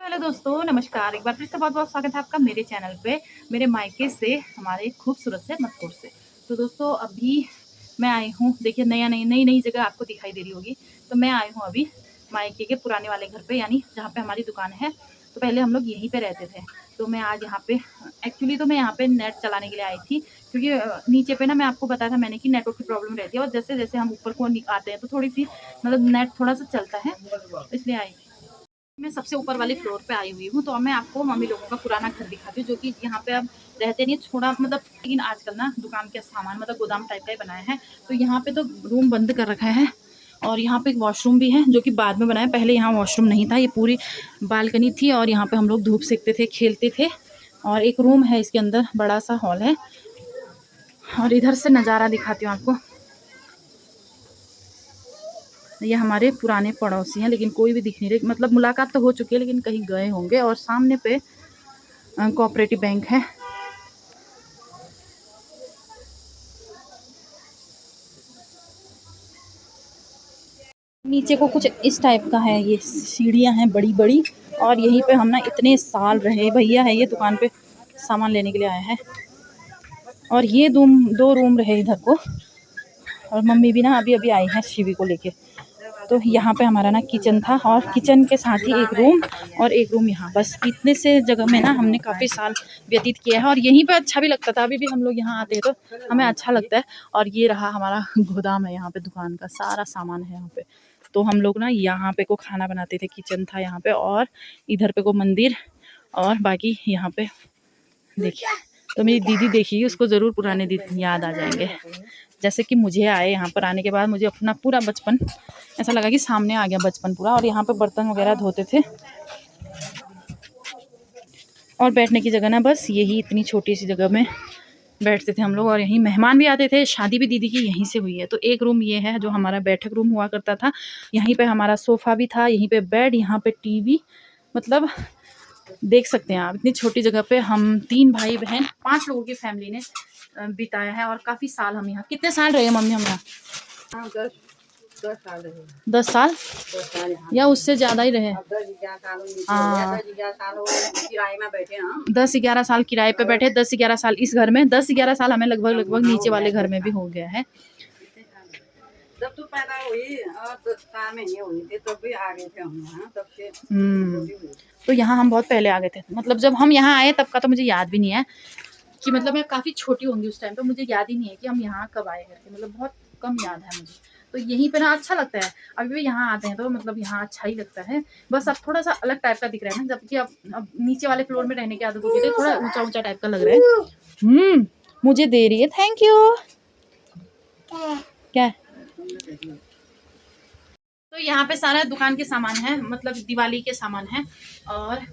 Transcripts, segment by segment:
Hello दोस्तों, नमस्कार। एक बार फिर से बहुत-बहुत स्वागत है आपका मेरे चैनल पे, मेरे मायके से, हमारे खूबसूरत से मटकोर से। तो दोस्तों अभी मैं आई हूँ, देखिए नई-नई जगह आपको दिखाई दे रही होगी। तो मैं आई हूँ अभी मायके के पुराने वाले घर पे, यानी जहाँ पे हमारी दुकान है। तो पहले हम लोग यहीं पे रहते थे। तो मैं आज यहाँ पे एक्चुअली तो मैं यहाँ पे नेट चलाने के लिए आई थी, क्योंकि नीचे पे ना मैं आपको बताया था मैंने कि नेटवर्क की प्रॉब्लम रहती है, और जैसे-जैसे हम ऊपर को आते हैं तो थोड़ी-सी मतलब नेट थोड़ा-सा चलता है, इसलिए आई थी। मैं सबसे ऊपर वाले फ्लोर पे आई हुई हूँ, तो अब मैं आपको मम्मी लोगों का पुराना घर दिखाती हूँ, जो कि यहाँ पे अब रहते नहीं, थोड़ा मतलब, लेकिन आजकल ना दुकान के सामान मतलब गोदाम टाइप का ही बनाया है। तो यहाँ पे तो रूम बंद कर रखा है, और यहाँ पे एक वॉशरूम भी है जो कि बाद में बनाया। पहले यहाँ वॉशरूम नहीं था, ये पूरी बालकनी थी, और यहाँ पे हम लोग धूप सेकते थे, खेलते थे। और एक रूम है इसके अंदर, बड़ा सा हॉल है। और इधर से नज़ारा दिखाती हूँ आपको। ये हमारे पुराने पड़ोसी हैं, लेकिन कोई भी दिख नहीं रही, मतलब मुलाकात तो हो चुकी है लेकिन कहीं गए होंगे। और सामने पे कोऑपरेटिव बैंक है। नीचे को कुछ इस टाइप का है, ये सीढ़ियाँ हैं बड़ी बड़ी। और यहीं पे हम ना इतने साल रहे। भैया है ये दुकान पे सामान लेने के लिए आया है। और ये दो रूम रहे इधर को। और मम्मी भी ना अभी अभी आई है शिवी को लेके। तो यहाँ पे हमारा ना किचन था, और किचन के साथ ही एक रूम, और एक रूम यहाँ। बस इतने से जगह में ना हमने काफ़ी साल व्यतीत किया है, और यहीं पे अच्छा भी लगता था। अभी भी हम लोग यहाँ आते हैं तो हमें अच्छा लगता है। और ये रहा हमारा गोदाम है, यहाँ पे दुकान का सारा सामान है यहाँ पे। तो हम लोग ना यहाँ पे को खाना बनाते थे, किचन था यहाँ पे, और इधर पे को मंदिर, और बाकी यहाँ पे देखिए। तो मेरी दीदी देखिए, उसको ज़रूर पुराने दिन याद आ जाएंगे, जैसे कि मुझे आए। यहाँ पर आने के बाद मुझे अपना पूरा बचपन ऐसा लगा कि सामने आ गया बचपन पूरा। और यहाँ पे बर्तन वगैरह धोते थे, और बैठने की जगह ना बस यही इतनी छोटी सी जगह में बैठते थे हम लोग। और यहीं मेहमान भी आते थे। शादी भी दीदी की यहीं से हुई है। तो एक रूम ये है जो हमारा बैठक रूम हुआ करता था। यहीं पे हमारा सोफ़ा भी था, यहीं पे बेड, यहाँ पे टीवी। मतलब देख सकते हैं आप, इतनी छोटी जगह पे हम 3 भाई बहन 5 लोगों की फैमिली ने बिताया है। और काफ़ी साल हम यहाँ, कितने साल रहे मम्मी हम यहाँ? हाँ, 10 साल रहे। 10 साल 10 साल यहाँ या रहे। उससे ज़्यादा ही रहे। अब 10-11 साल हो गया। हाँ, 10-11 साल हो गए किराए में बैठे हम। 10-11 साल किराए पे बैठे, 10-11 साल इस घर में, 10-11 साल हमें लगभग वहाँ हो नीचे गया वाले घर 10 में भी साल हो गया है। कितने साल हो गए? जब तू पैदा हुई और 4 महीने हुई थी तब भी आ गए थे हम यहाँ, तब से छोटी हुई। तो यहाँ हम बहुत पहले आ गए थे। मतलब जब हम यहाँ आए तब का तो मुझे याद भी नहीं है, कि मतलब मैं काफ़ी छोटी होंगी उस टाइम पे। मुझे याद ही नहीं है कि हम यहाँ कब आए करके, मतलब बहुत कम याद है मुझे। तो यहीं पे ना अच्छा लगता है। अभी भी यहाँ आते हैं तो मतलब यहाँ अच्छा ही लगता है। बस अब थोड़ा सा अलग टाइप का दिख रहा है ना, जबकि अब नीचे वाले फ्लोर में रहने की आदत हो गई, तो थोड़ा ऊंचा ऊंचा टाइप का लग रहा है। मुझे दे रही है, थैंक यू। क्या? तो यहाँ पे सारा दुकान के सामान है, मतलब दिवाली के सामान है। और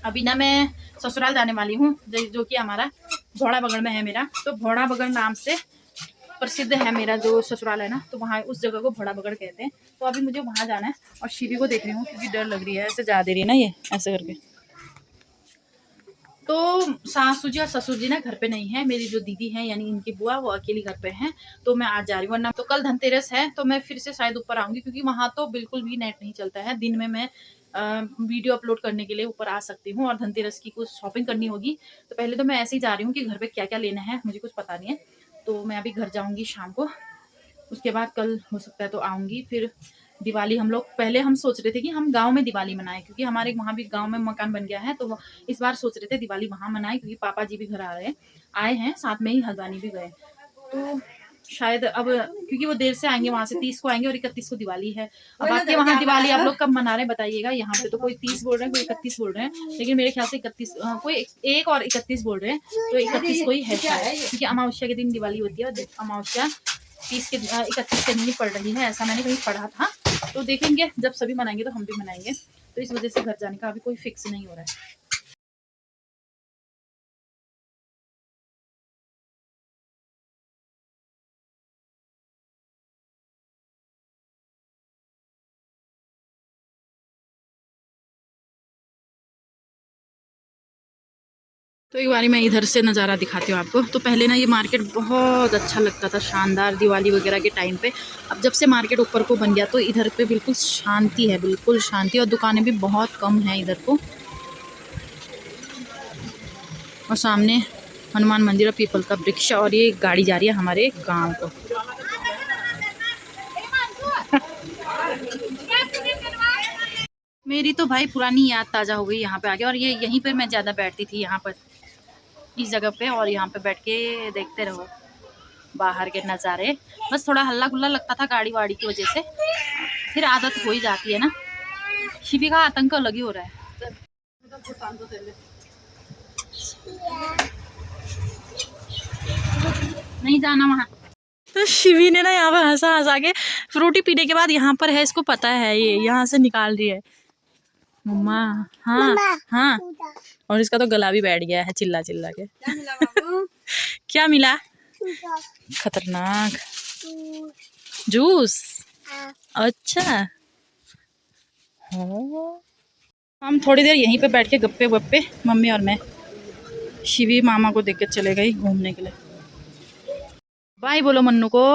अभी ना मैं ससुराल जाने वाली हूँ, जो कि हमारा घोड़ा बगड़ में है मेरा। तो घोड़ा बगड़ नाम से प्रसिद्ध है मेरा जो ससुराल है ना, तो वहाँ उस जगह को घोड़ा बगड़ कहते हैं। तो अभी मुझे वहाँ जाना है, और शिवी को देख रही हूँ क्योंकि डर लग रही है, ऐसे जा दे रही है ना ये ऐसे करके। तो सासू जी और ससुर जी ना घर पे नहीं है। मेरी जो दीदी है यानी इनकी बुआ, वो अकेली घर पे हैं। तो मैं आज जा रही हूँ, वरना तो कल धनतेरस है, तो मैं फिर से शायद ऊपर आऊंगी, क्योंकि वहां तो बिल्कुल भी नेट नहीं चलता है। दिन में मैं वीडियो अपलोड करने के लिए ऊपर आ सकती हूँ, और धनतेरस की कुछ शॉपिंग करनी होगी। तो पहले तो मैं ऐसे ही जा रही हूँ कि घर पे क्या क्या लेना है मुझे कुछ पता नहीं है। तो मैं अभी घर जाऊंगी शाम को, उसके बाद कल हो सकता है तो आऊंगी। फिर दिवाली हम लोग, पहले हम सोच रहे थे कि हम गांव में दिवाली मनाएं, क्योंकि हमारे वहाँ भी गांव में मकान बन गया है। तो इस बार सोच रहे थे दिवाली वहाँ मनाएं, क्योंकि पापा जी भी घर आए हैं, साथ में ही हल्द्वानी भी गए। तो शायद अब, क्योंकि वो देर से आएंगे, वहां से 30 को आएंगे, और 31 को दिवाली है। अब आपके वहाँ दिवाली आप लोग कब मना रहे हैं बताइएगा। यहाँ पे तो कोई 30 बोल रहे हैं, कोई 31 बोल रहे हैं, लेकिन मेरे ख्याल से 31, कोई 1 और 31 बोल रहे हैं। तो 31 को ही है शायद, क्योंकि अमावस्या के दिन दिवाली होती है, और अमावस्या 31 के दिन ही पड़ रही है, ऐसा मैंने कहीं पढ़ा था। तो देखेंगे, जब सभी मनाएंगे तो हम भी मनाएंगे। तो इस वजह से घर जाने का अभी कोई फिक्स नहीं हो रहा है। तो एक बारी मैं इधर से नज़ारा दिखाती हूँ आपको। तो पहले ना ये मार्केट बहुत अच्छा लगता था, शानदार, दिवाली वगैरह के टाइम पे। अब जब से मार्केट ऊपर को बन गया तो इधर पे बिल्कुल शांति है, बिल्कुल शांति, और दुकानें भी बहुत कम हैं इधर को। और सामने हनुमान मंदिर और पीपल का वृक्ष, और ये गाड़ी जा रही है हमारे गाँव को। मेरी तो भाई पुरानी याद ताज़ा हो गई यहाँ पे आके। और ये यहीं पे मैं ज़्यादा बैठती थी, यहाँ पर इस जगह पे, और यहाँ पे बैठ के देखते रहो बाहर के नज़ारे। बस थोड़ा हल्ला गुल्ला लगता था गाड़ी वाड़ी की वजह से, फिर आदत हो ही जाती है ना। शिवी का आतंक अलग ही हो रहा है। नहीं जाना वहाँ। तो शिवी ने ना यहाँ पे हंसा हंसा के, फ्रूटी पीने के बाद यहाँ पर है, इसको पता है, ये यहाँ से निकाल रही है मम्मा। हाँ हाँ, और इसका तो गला भी बैठ गया है चिल्ला चिल्ला के। क्या मिला बाबू? क्या मिला? खतरनाक जूस। अच्छा, हम थोड़ी देर यहीं पे बैठ के गप्पे वप्पे, मम्मी और मैं। शिवी मामा को देख के चले गई घूमने के लिए। बाय बोलो मन्नू को।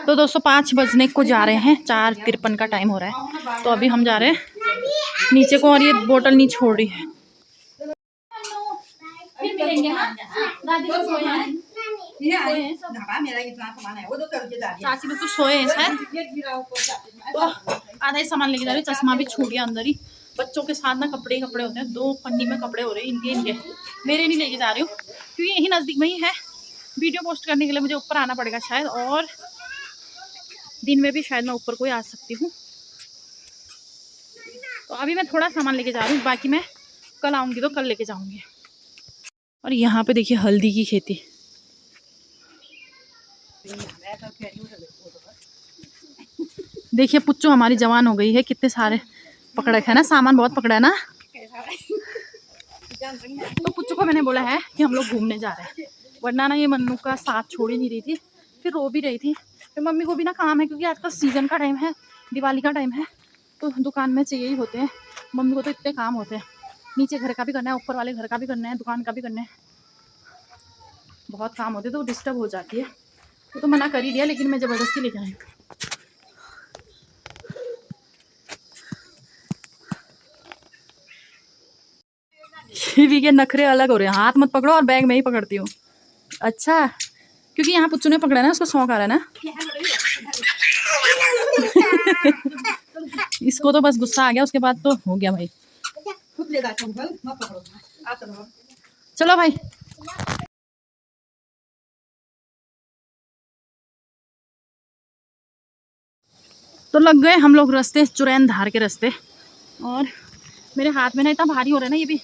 तो दोस्तों 5 बजने को जा रहे हैं, 4:53 का टाइम हो रहा है। तो अभी हम जा रहे हैं नीचे को, और ये बोतल नहीं छोड़ रही है। फिर मिलेंगे हाँ? दादी लोग सोए हैं। मेरा इतना सामान है वो तो चल के जा रही है। चाची लोग तो सोए हैं शायद, तो आधा ही सामान लेके जा रही है। चश्मा भी छूट गया अंदर ही। बच्चों के साथ ना कपड़े होते हैं, 2 पन्नी में कपड़े हो रहे हैं इनके। मेरे नहीं लेके जा रही हूँ क्योंकि यही नज़दीक में ही है। वीडियो पोस्ट करने के लिए मुझे ऊपर आना पड़ेगा शायद, और दिन में भी शायद मैं ऊपर कोई आ सकती हूँ। तो अभी मैं थोड़ा सामान लेके जा रही हूँ, बाकी मैं कल आऊँगी तो कल लेके जाऊँगी। और यहाँ पे देखिए हल्दी की खेती। देखिए पुच्चू हमारी जवान हो गई है, कितने सारे पकड़ा है ना, सामान बहुत पकड़ा है ना। तो पुच्चू को मैंने बोला है कि हम लोग घूमने जा रहे हैं, वरना ना ये मन्नू का साथ छोड़ ही नहीं रही थी, फिर रो भी रही थी। फिर मम्मी को भी ना काम है, क्योंकि आजकल सीजन का टाइम है, दिवाली का टाइम है, तो दुकान में चाहिए ही होते हैं। मम्मी को तो इतने काम होते हैं, नीचे घर का भी करना है, ऊपर वाले घर का भी करना है, दुकान का भी करना है, बहुत काम होते, तो डिस्टर्ब हो जाती है। वो तो मना कर ही दिया, लेकिन मैं ज़बरदस्ती लेकर आई। शिवी के नखरे अलग हो रहे हैं, हाथ मत पकड़ो, और बैग में ही पकड़ती हूँ। अच्छा, क्योंकि यहाँ पुच्चू ने पकड़ा ना, उसको शौक आ रहा है ना। इसको तो बस गुस्सा आ गया, उसके बाद तो हो गया भाई। चलो भाई। तो लग गए हम लोग रास्ते, चुरैन धार के रास्ते। और मेरे हाथ में ना इतना भारी हो रहा है ना ये भी।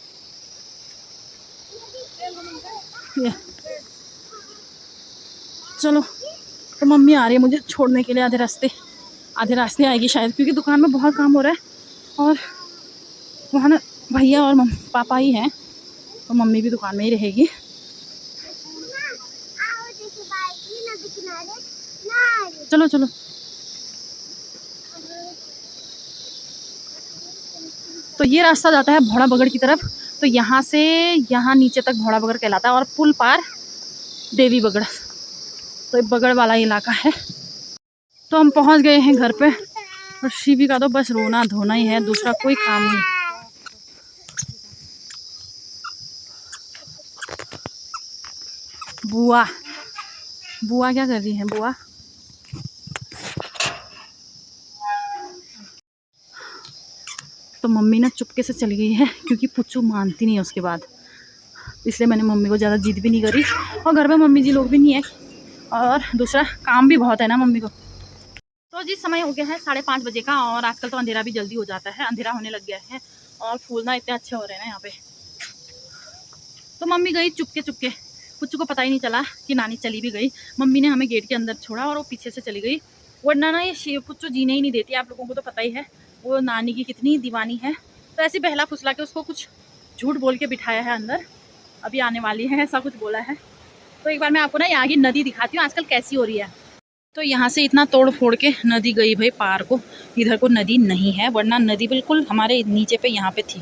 चलो, तो मम्मी आ रही है मुझे छोड़ने के लिए, आधे रास्ते आएगी शायद, क्योंकि दुकान में बहुत काम हो रहा है। और वहाँ ना भैया और पापा ही हैं, तो मम्मी भी दुकान में ही रहेगी। चलो चलो। तो ये रास्ता जाता है भोड़ा बगड़ की तरफ। तो यहाँ से यहाँ नीचे तक भोड़ा बगड़ कहलाता है, और पुल पार देवी बगड़। तो ये बगड़ वाला इलाका है। तो हम पहुँच गए हैं घर पे, और शिवी का तो बस रोना धोना ही है, दूसरा कोई काम नहीं। बुआ बुआ क्या कर रही है बुआ? तो मम्मी ना चुपके से चली गई है, क्योंकि पुच्चू मानती नहीं है उसके बाद, इसलिए मैंने मम्मी को ज़्यादा जिद भी नहीं करी। और घर में मम्मी जी लोग भी नहीं है, और दूसरा काम भी बहुत है ना मम्मी को। तो जी समय हो गया है 5:30 बजे का, और आजकल तो अंधेरा भी जल्दी हो जाता है, अंधेरा होने लग गया है, और फूल ना इतने अच्छे हो रहे हैं ना यहाँ पे। तो मम्मी गई चुपके चुपके, पुच्चू को पता ही नहीं चला कि नानी चली भी गई। मम्मी ने हमें गेट के अंदर छोड़ा और वो पीछे से चली गई, वरना ना ये पुच्चू जीने ही नहीं देती। आप लोगों को तो पता ही है वो नानी की कितनी दीवानी है। तो ऐसे बहला फुसला के उसको कुछ झूठ बोल के बिठाया है अंदर, अभी आने वाली है ऐसा कुछ बोला है। तो एक बार मैं आपको ना यहाँ की नदी दिखाती हूँ आजकल कैसी हो रही है। तो यहाँ से इतना तोड़ फोड़ के नदी गई भाई पार को, इधर को नदी नहीं है, वरना नदी बिल्कुल हमारे नीचे पे यहाँ पे थी।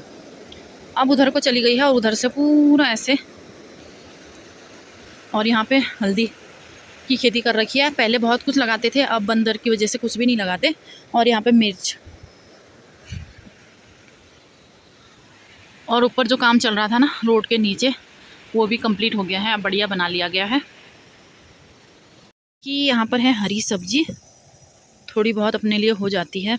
अब उधर को चली गई है और उधर से पूरा ऐसे। और यहाँ पे हल्दी की खेती कर रखी है। पहले बहुत कुछ लगाते थे, अब बंदर की वजह से कुछ भी नहीं लगाते। और यहाँ पे मिर्च, और ऊपर जो काम चल रहा था ना रोड के नीचे, वो भी कंप्लीट हो गया है, अब बढ़िया बना लिया गया है। कि यहाँ पर है हरी सब्जी, थोड़ी बहुत अपने लिए हो जाती है।